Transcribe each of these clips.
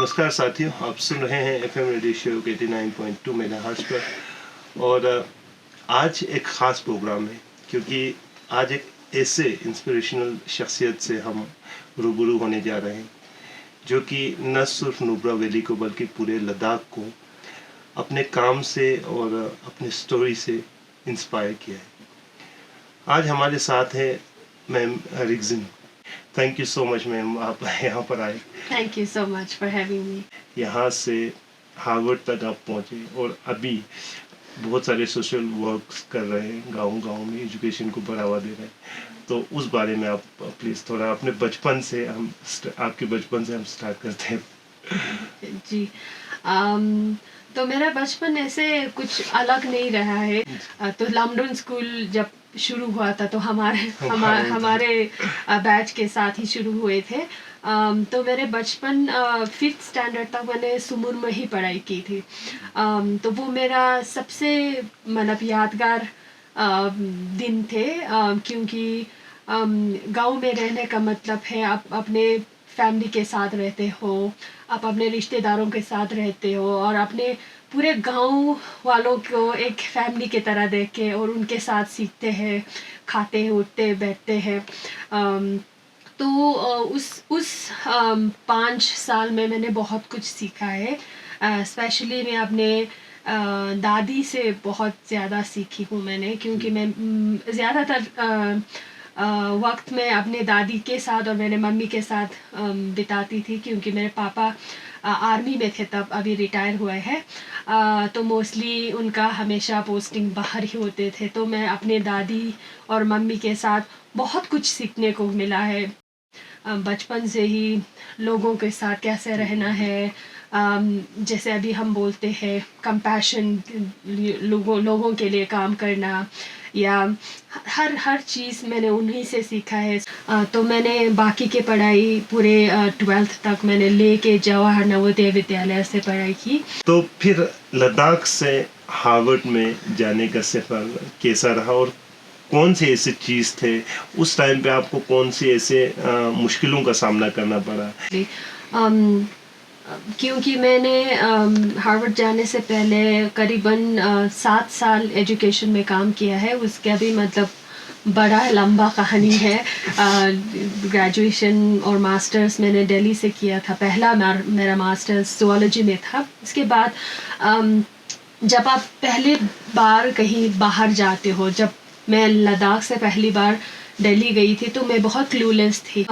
नमस्कार साथियों, आप सुन रहे हैं एफएम रेडियो शो 89.2 मेगाहर्ट्ज़ पर। और आज एक ख़ास प्रोग्राम है क्योंकि आज एक ऐसे इंस्पिरेशनल शख्सियत से हम रूबरू होने जा रहे हैं जो कि न सिर्फ नुब्रा वैली को बल्कि पूरे लद्दाख को अपने काम से और अपने स्टोरी से इंस्पायर किया है। आज हमारे साथ है ma'am Rigzin. Thank you so much ma'am, आप यहाँ पर आए। Thank you so much for having me. यहाँ से हार्वर्ड तक आप पहुँचे और अभी बहुत सारे सोशल वर्क्स कर रहे हैं, गांव में एजुकेशन को बढ़ावा दे रहे हैं। तो उस बारे में आप प्लीज़ थोड़ा अपने बचपन से आपके बचपन से हम स्टार्ट करते हैं। जी तो मेरा बचपन ऐसे कुछ अलग नहीं रहा है। तो लामडोन स्कूल जब शुरू हुआ था तो हमारे बैच के साथ ही शुरू हुए थे। तो मेरे बचपन 5th स्टैंडर्ड तक मैंने सुमुर में ही पढ़ाई की थी। तो वो मेरा सबसे मतलब यादगार दिन थे, क्योंकि गांव में रहने का मतलब है आप अपने फैमिली के साथ रहते हो, आप अपने रिश्तेदारों के साथ रहते हो और अपने पूरे गांव वालों को एक फैमिली की तरह देख के और उनके साथ सीखते हैं, खाते हैं, उठते बैठते हैं। तो उस 5 साल में मैंने बहुत कुछ सीखा है। स्पेशली मैं अपने दादी से बहुत ज़्यादा सीखी हूँ मैंने, क्योंकि मैं ज़्यादातर वक्त मैं अपने दादी के साथ और मेरे मम्मी के साथ बिताती थी, क्योंकि मेरे पापा आर्मी में थे तब, अभी रिटायर हुए हैं। तो मोस्टली उनका हमेशा पोस्टिंग बाहर ही होते थे। तो मैं अपने दादी और मम्मी के साथ बहुत कुछ सीखने को मिला है। बचपन से ही लोगों के साथ कैसे रहना है, जैसे अभी हम बोलते हैं कंपैशन, लोगों के लिए काम करना, या हर चीज़ मैंने उन्हीं से सीखा है। तो मैंने बाकी के पढ़ाई पूरे 12th तक मैंने लेके जवाहर नवोदय विद्यालय से पढ़ाई की। तो फिर लद्दाख से हार्वर्ड में जाने का सफ़र कैसा रहा और कौन से ऐसे चीज़ थे उस टाइम पे आपको, कौन सी ऐसे मुश्किलों का सामना करना पड़ा? क्योंकि मैंने हार्वर्ड जाने से पहले करीबन 7 साल एजुकेशन में काम किया है। उसका भी मतलब बड़ा लंबा कहानी है। ग्रेजुएशन और मास्टर्स मैंने दिल्ली से किया था। पहला मेरा मास्टर्स ज़ूलॉजी में था। उसके बाद जब आप पहली बार कहीं बाहर जाते हो, जब मैं लद्दाख से पहली बार दिल्ली गई थी तो मैं बहुत क्लूलेस थी।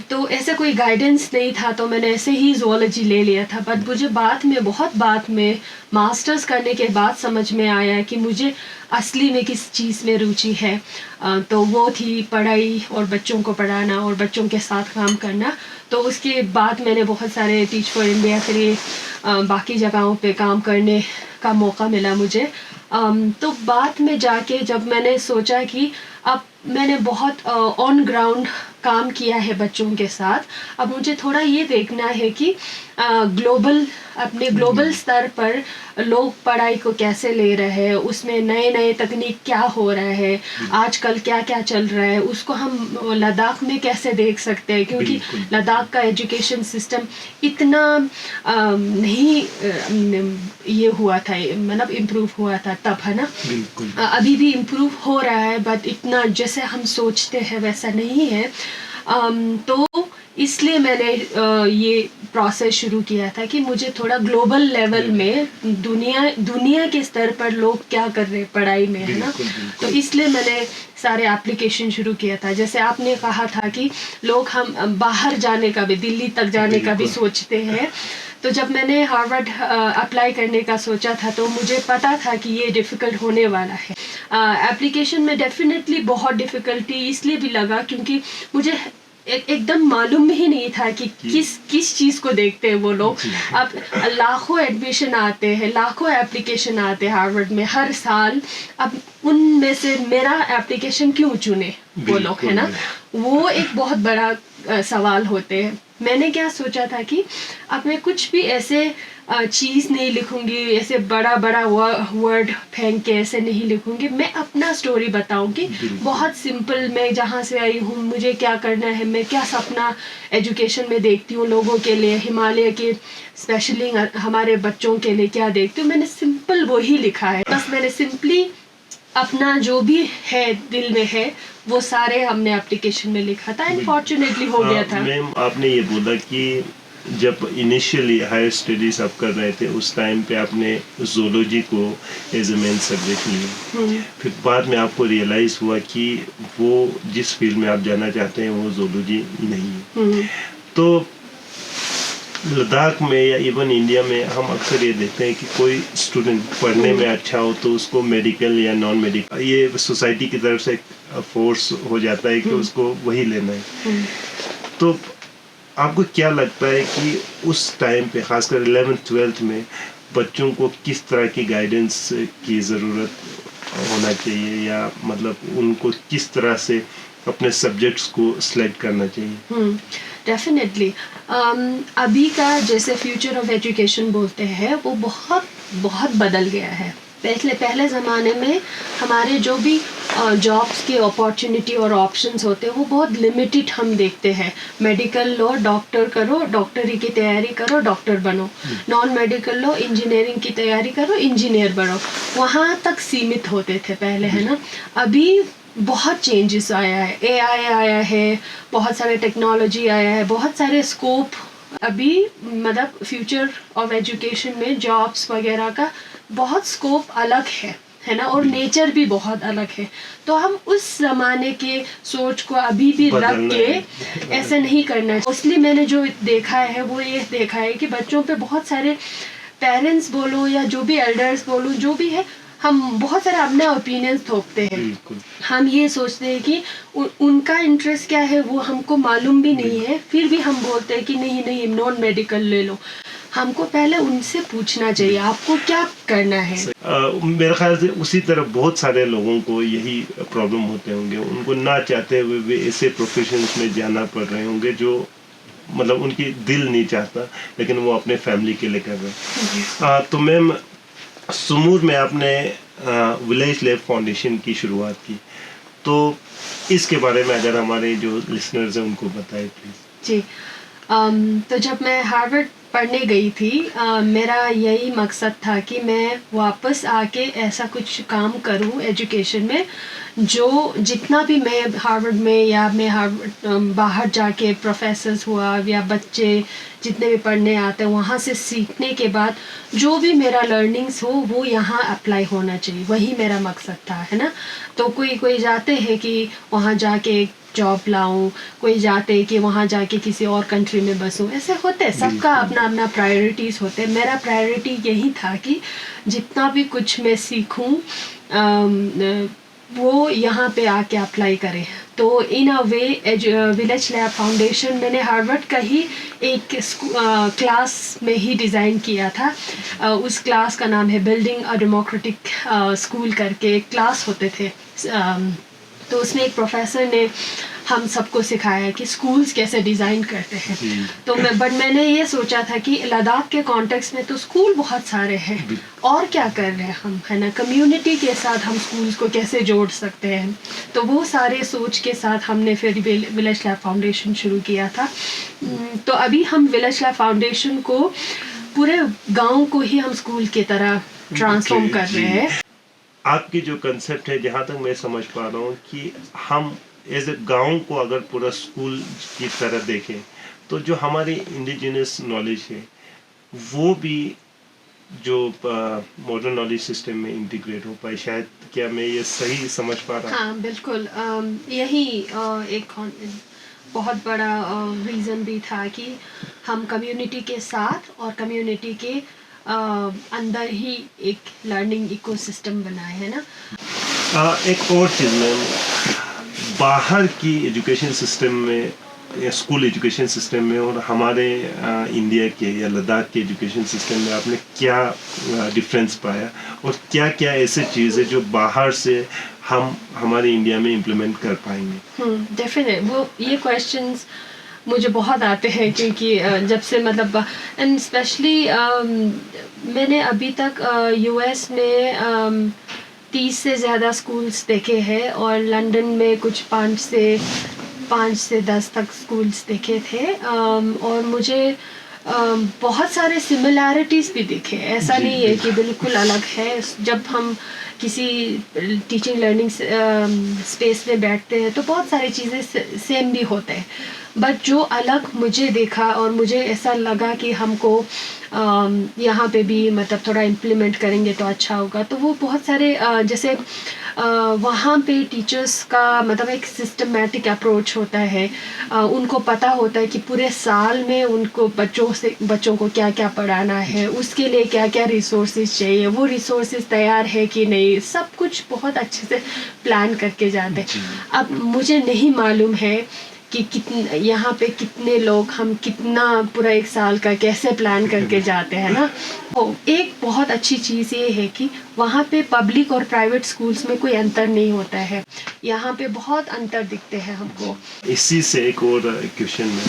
तो ऐसे कोई गाइडेंस नहीं था, तो मैंने ऐसे ही ज़ूलॉजी ले लिया था। बट मुझे बहुत बाद में मास्टर्स करने के बाद समझ में आया कि मुझे असली में किस चीज़ में रुचि है। तो वो थी पढ़ाई और बच्चों को पढ़ाना और बच्चों के साथ काम करना। तो उसके बाद मैंने बहुत सारे टीच फॉर इंडिया के लिए बाकी जगहों पे काम करने का मौका मिला मुझे। तो बाद में जाके जब मैंने सोचा कि अब मैंने बहुत ऑन ग्राउंड काम किया है बच्चों के साथ, अब मुझे थोड़ा ये देखना है कि अपने ग्लोबल स्तर पर लोग पढ़ाई को कैसे ले रहे हैं, उसमें नए तकनीक क्या हो रहा है, आजकल क्या चल रहा है, उसको हम लद्दाख में कैसे देख सकते हैं। क्योंकि लद्दाख का एजुकेशन सिस्टम इतना नहीं ये हुआ था, मतलब इम्प्रूव हुआ था तब, है ना। अभी भी इम्प्रूव हो रहा है, बट इतना जैसे हम सोचते हैं वैसा नहीं है। तो इसलिए मैंने ये प्रोसेस शुरू किया था कि मुझे थोड़ा ग्लोबल लेवल में दुनिया के स्तर पर लोग क्या कर रहे हैं पढ़ाई में, है ना। तो इसलिए मैंने सारे एप्लीकेशन शुरू किया था। जैसे आपने कहा था कि लोग हम बाहर जाने का भी, दिल्ली तक जाने का भी सोचते हैं। तो जब मैंने हार्वर्ड अप्लाई करने का सोचा था तो मुझे पता था कि ये डिफ़िकल्ट होने वाला है। एप्लीकेशन में डेफिनेटली बहुत डिफ़िकल्टी इसलिए भी लगा क्योंकि मुझे एकदम मालूम ही नहीं था कि किस चीज़ को देखते हैं वो लोग। अब लाखों एडमिशन आते हैं, लाखों एप्लीकेशन आते हैं हार्वर्ड में हर साल। अब उनमें से मेरा एप्लीकेशन क्यों चुने वो लोग, है ना। वो एक बहुत बड़ा सवाल होते हैं। मैंने क्या सोचा था कि अब मैं कुछ भी ऐसे चीज़ नहीं लिखूंगी, ऐसे बड़ा बड़ा वर्ड फेंक के ऐसे नहीं लिखूंगी। मैं अपना स्टोरी बताऊंगी, बहुत सिंपल, मैं जहाँ से आई हूँ, मुझे क्या करना है, मैं क्या सपना एजुकेशन में देखती हूँ लोगों के लिए, हिमालय के स्पेशली हमारे बच्चों के लिए क्या देखती हूँ। मैंने सिंपल वो ही लिखा है, बस मैंने सिंपली अपना जो भी है दिल में है वो सारे हमने एप्लीकेशन में लिखा था, एंड फॉर्चुनेटली हो गया था। मैम आपने ये बोला कि जब इनिशियली हायर स्टडीज आप कर रहे थे उस टाइम पे आपने जोलॉजी को एज ए मेन सब्जेक्ट लिया, फिर बाद में आपको रियलाइज हुआ कि वो जिस फील्ड में आप जाना चाहते हैं वो जोलॉजी नहीं है। तो लद्दाख में या इवन इंडिया में हम अक्सर ये देखते हैं कि कोई स्टूडेंट पढ़ने में अच्छा हो तो उसको मेडिकल या नॉन मेडिकल, ये सोसाइटी की तरफ से फोर्स हो जाता है कि उसको वही लेना है। तो आपको क्या लगता है कि उस टाइम पे खासकर 11th-12th में बच्चों को किस तरह की गाइडेंस की ज़रूरत होना चाहिए, या मतलब उनको किस तरह से अपने सब्जेक्ट्स को सिलेक्ट करना चाहिए? डेफिनेटली अभी का जैसे फ्यूचर ऑफ एजुकेशन बोलते हैं वो बहुत बहुत बदल गया है। पहले ज़माने में हमारे जो भी जॉब्स के अपॉर्चुनिटी और ऑप्शंस होते हैं वो बहुत लिमिटेड हम देखते हैं। मेडिकल लो, डॉक्टर करो, डॉक्टरी की तैयारी करो, डॉक्टर बनो। नॉन मेडिकल लो, इंजीनियरिंग की तैयारी करो, इंजीनियर बनो। वहाँ तक सीमित होते थे पहले, है ना। अभी बहुत चेंजेस आया है, एआई आया है, बहुत सारे टेक्नोलॉजी आया है, बहुत सारे स्कोप अभी मतलब फ्यूचर ऑफ एजुकेशन में जॉब्स वगैरह का बहुत स्कोप अलग है ना, और नेचर भी बहुत अलग है। तो हम उस ज़माने के सोच को अभी भी रख के ऐसे नहीं करना है। इसलिए मैंने जो देखा है वो ये देखा है कि बच्चों पे बहुत सारे पेरेंट्स बोलो या जो भी एल्डर्स बोलो, जो भी है, हम बहुत सारे अपने ओपिनियंस थोपते हैं। हम ये सोचते हैं कि उनका इंटरेस्ट क्या है वो हमको मालूम भी नहीं है, फिर भी हम बोलते हैं कि नहीं नहीं नॉन मेडिकल ले लो। हमको पहले उनसे पूछना चाहिए आपको क्या करना है। मेरे ख्याल से उसी तरह बहुत सारे लोगों को यही प्रॉब्लम होते होंगे, उनको ना चाहते हुए भी ऐसे प्रोफेशंस में जाना पड़ रहे होंगे जो मतलब उनकी दिल नहीं चाहता, लेकिन वो अपने फैमिली के लिए कर रहे हैं। तो मैम सुमूर में आपने विलेज लैब फाउंडेशन की शुरुआत की, तो इसके बारे में अगर हमारे जो लिसनर्स हैं उनको बताएं प्लीज। जी, तो जब मैं हार्वर्ड पढ़ने गई थी मेरा यही मकसद था कि मैं वापस आके ऐसा कुछ काम करूं एजुकेशन में, जो जितना भी मैं हार्वर्ड में या मैं हार्वर्ड बाहर जाके प्रोफेसर्स हुआ या बच्चे जितने भी पढ़ने आते हैं वहाँ से सीखने के बाद जो भी मेरा लर्निंग्स हो वो यहाँ अप्लाई होना चाहिए, वही मेरा मकसद था, है ना। तो कोई जाते हैं कि वहाँ जाके जॉब लाऊं, कोई जाते कि वहाँ जाके किसी और कंट्री में बसूं, ऐसे होते, सबका अपना अपना प्रायोरिटीज़ होते। मेरा प्रायोरिटी यही था कि जितना भी कुछ मैं सीखूं वो यहाँ पे आके अप्लाई करें। तो इन अ वे विलेज लैब फाउंडेशन मैंने हार्वर्ड का ही एक क्लास में ही डिज़ाइन किया था। उस क्लास का नाम है बिल्डिंग अ डेमोक्रेटिक स्कूल करके एक क्लास होते थे। तो उसमें एक प्रोफेसर ने हम सबको सिखाया कि स्कूल्स कैसे डिज़ाइन करते हैं। तो मैंने ये सोचा था कि लद्दाख के कॉन्टेक्स्ट में तो स्कूल बहुत सारे हैं, और क्या कर रहे हैं हम, है ना, कम्युनिटी के साथ हम स्कूल्स को कैसे जोड़ सकते हैं। तो वो सारे सोच के साथ हमने फिर विलेज लैब फाउंडेशन शुरू किया था। तो अभी हम विलेज लैब फाउंडेशन को पूरे गाँव को ही हम स्कूल की तरह ट्रांसफॉर्म कर रहे हैं। आपकी जो कंसेप्ट है, जहाँ तक मैं समझ पा रहा हूँ कि हम एज ए गाँव को अगर पूरा स्कूल की तरह देखें तो जो हमारी इंडिजिनस नॉलेज है वो भी जो मॉडर्न नॉलेज सिस्टम में इंटीग्रेट हो पाए। शायद, क्या मैं ये सही समझ पा रहा हूँ? हाँ बिल्कुल, यही एक बहुत बड़ा रीज़न भी था कि हम कम्युनिटी के साथ और कम्युनिटी के अंदर ही एक लर्निंग इकोसिस्टम बनाए, है ना। एक और चीज़ में, बाहर की एजुकेशन सिस्टम में या स्कूल एजुकेशन सिस्टम में और हमारे इंडिया के या लद्दाख के एजुकेशन सिस्टम में आपने क्या डिफरेंस पाया, और क्या क्या ऐसे चीज़ है जो बाहर से हम हमारे इंडिया में इम्प्लीमेंट कर पाएंगे? डेफिनेट, वो ये क्वेश्चंस मुझे बहुत आते हैं क्योंकि जब से मतलब एंड स्पेशली मैंने अभी तक यूएस में 30 से ज़्यादा स्कूल्स देखे हैं और लंदन में कुछ 5 से 10 तक स्कूल्स देखे थे और मुझे बहुत सारे सिमिलैरिटीज़ भी दिखे। ऐसा जी, नहीं है बिल्कुल। कि बिल्कुल अलग है। जब हम किसी टीचिंग लर्निंग स्पेस में बैठते हैं तो बहुत सारी चीज़ें सेम भी होते हैं, बट जो अलग मुझे देखा और मुझे ऐसा लगा कि हमको यहाँ पे भी मतलब थोड़ा इम्प्लीमेंट करेंगे तो अच्छा होगा, तो वो बहुत सारे जैसे वहाँ पे टीचर्स का मतलब एक सिस्टमेटिक अप्रोच होता है। उनको पता होता है कि पूरे साल में उनको बच्चों को क्या क्या पढ़ाना है, उसके लिए क्या क्या रिसोर्सेज चाहिए, वो रिसोर्सेज तैयार है कि नहीं, सब कुछ बहुत अच्छे से प्लान करके जाते हैं। जी। अब मुझे नहीं मालूम है कि कितने यहाँ पे कितने लोग हम कितना पूरा एक साल का कैसे प्लान करके जाते हैं ना। एक बहुत अच्छी चीज़ ये है कि वहाँ पे पब्लिक और प्राइवेट स्कूल्स में कोई अंतर नहीं होता है। यहाँ पे बहुत अंतर दिखते हैं हमको। इसी से एक और क्वेश्चन में,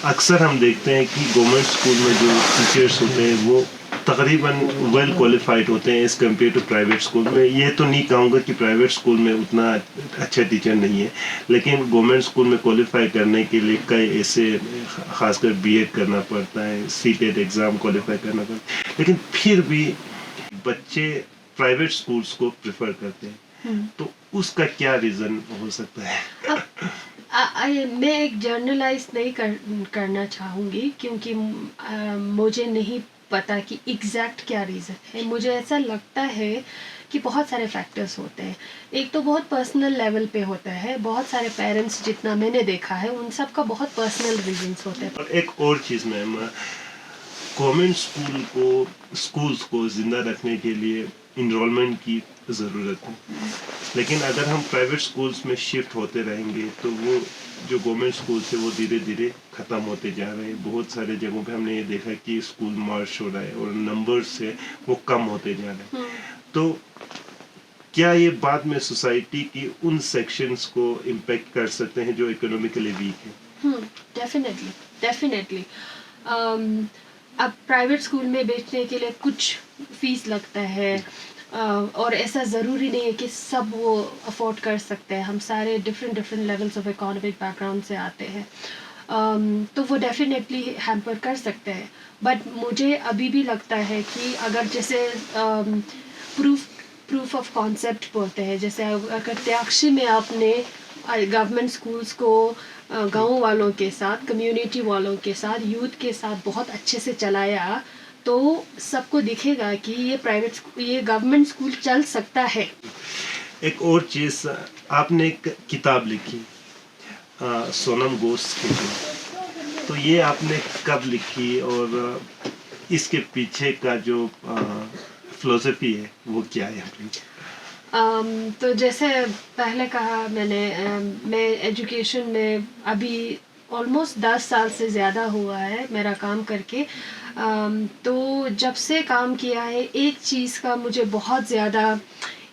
अक्सर हम देखते हैं कि गवर्नमेंट स्कूल में जो टीचर्स होते हैं वो तकरीबन वेल क्वालिफाइड होते हैं as compared to private school में। ये तो नहीं कहूँगा कि प्राइवेट स्कूल में उतना अच्छा टीचर नहीं है, लेकिन गवर्नमेंट स्कूल में क्वालिफाई करने के लिए कई ऐसे, खासकर बीएड करना पड़ता है, सीटेट एग्ज़ाम क्वालिफाई करना पड़ता है, लेकिन फिर भी बच्चे प्राइवेट स्कूल्स को प्रेफर करते हैं। तो उसका क्या रीज़न हो सकता है? मैं एक जर्नलाइज नहीं करना चाहूँगी क्योंकि मुझे नहीं पता कि एग्जैक्ट क्या रीज़न है। मुझे ऐसा लगता है कि बहुत सारे फैक्टर्स होते हैं। एक तो बहुत पर्सनल लेवल पे होता है, बहुत सारे पेरेंट्स जितना मैंने देखा है उन सब का बहुत पर्सनल रीजंस होते हैं। और एक और चीज़ मैम, गवर्नमेंट स्कूल्स को ज़िंदा रखने के लिए इनरोलमेंट की ज़रूरत है, लेकिन अगर हम प्राइवेट स्कूल्स में शिफ्ट होते रहेंगे तो वो जो गवर्नमेंट स्कूल्स है वो धीरे धीरे ख़त्म होते जा रहे हैं। बहुत सारे जगहों पे हमने ये देखा कि स्कूल मार्च हो रहा है और नंबर्स है वो कम होते जा रहे हैं। तो क्या ये बाद में सोसाइटी की उन सेक्शंस को इम्पेक्ट कर सकते हैं जो इकोनॉमिकली वीक है? डेफिनेटली। अब प्राइवेट स्कूल में बेचने के लिए कुछ फीस लगता है और ऐसा ज़रूरी नहीं है कि सब वो अफोर्ड कर सकते हैं। हम सारे different levels of economic background से आते हैं, तो वो डेफिनेटली हैम्पर कर सकते हैं। बट मुझे अभी भी लगता है कि अगर जैसे प्रूफ ऑफ कॉन्सेप्ट बोलते हैं, जैसे अगर त्याक्षी में आपने गवर्नमेंट स्कूल्स को गांव वालों के साथ, कम्युनिटी वालों के साथ, यूथ के साथ बहुत अच्छे से चलाया तो सबको दिखेगा कि ये गवर्नमेंट स्कूल चल सकता है। एक और चीज़, आपने एक किताब लिखी सोनम घोष के लिए, तो ये आपने कब लिखी और इसके पीछे का जो फिलोसफी है वो क्या है अपनी? तो जैसे पहले कहा मैंने, मैं एजुकेशन में अभी ऑलमोस्ट 10 साल से ज़्यादा हुआ है मेरा काम करके। तो जब से काम किया है एक चीज़ का मुझे बहुत ज़्यादा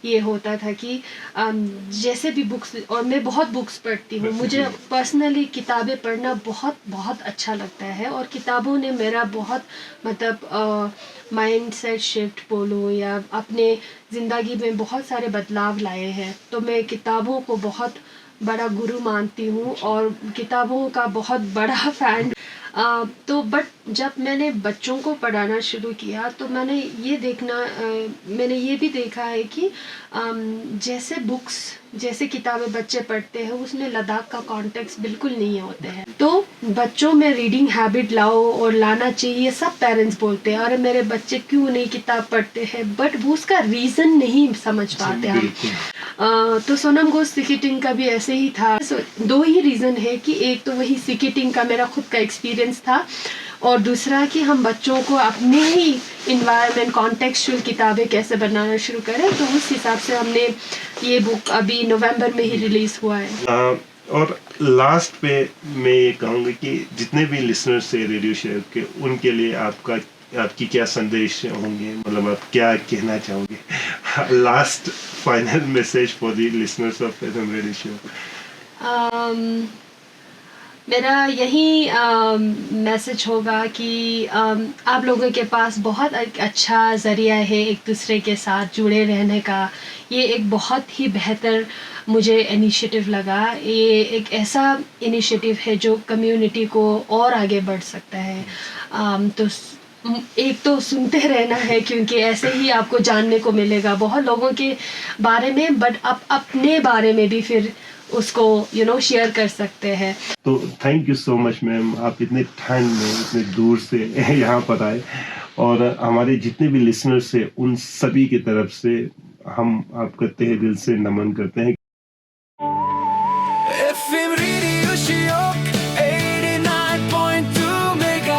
ये होता था कि जैसे भी बुक्स, और मैं बहुत बुक्स पढ़ती हूँ, मुझे पर्सनली किताबें पढ़ना बहुत बहुत अच्छा लगता है और किताबों ने मेरा बहुत मतलब माइंडसेट शिफ्ट बोलो या अपने ज़िंदगी में बहुत सारे बदलाव लाए हैं। तो मैं किताबों को बहुत बड़ा गुरु मानती हूँ और किताबों का बहुत बड़ा फ़ैन। तो बट जब मैंने बच्चों को पढ़ाना शुरू किया तो मैंने ये भी देखा है कि जैसे बुक्स, जैसे किताबें बच्चे पढ़ते हैं उसमें लद्दाख का कॉन्टेक्स्ट बिल्कुल नहीं होते हैं। तो बच्चों में रीडिंग हैबिट लाओ और लाना चाहिए, सब पेरेंट्स बोलते हैं अरे मेरे बच्चे क्यों नहीं किताब पढ़ते हैं, बट वो उसका रीज़न नहीं समझ पाते हम। तो सोनम घोष सिकिटिंग का भी ऐसे ही था। दो ही रीज़न है कि एक तो वही सिकिटिंग का मेरा खुद का एक्सपीरियंस था और दूसरा कि हम बच्चों को अपने ही इन्वायरमेंट कॉन्टेक्चुअल किताबें कैसे बनाना शुरू करें। तो उस हिसाब से हमने ये बुक अभी नवंबर में ही रिलीज़ हुआ है। और लास्ट पे मैं ये कहूँगा कि जितने भी लिसनर्स है रेडियो शेयर के, उनके लिए आपकी क्या संदेश होंगे, मतलब आप क्या कहना चाहोगे? Last final message for the listeners of FM radio show. मेरा यही मैसेज होगा कि आप लोगों के पास बहुत एक अच्छा ज़रिया है एक दूसरे के साथ जुड़े रहने का। ये एक बहुत ही बेहतर मुझे इनिशिएटिव लगा। ये एक ऐसा इनिशिएटिव है जो कम्युनिटी को और आगे बढ़ सकता है। एक तो सुनते रहना है क्योंकि ऐसे ही आपको जानने को मिलेगा बहुत लोगों के बारे में, बट आप अपने बारे में भी फिर उसको शेयर कर सकते हैं। तो thank you so much ma'am, आप इतने ठंड में इतने दूर से यहाँ पर आए, और हमारे जितने भी लिसनर्स हैं उन सभी की तरफ से हम आपका तहे दिल से नमन करते हैं।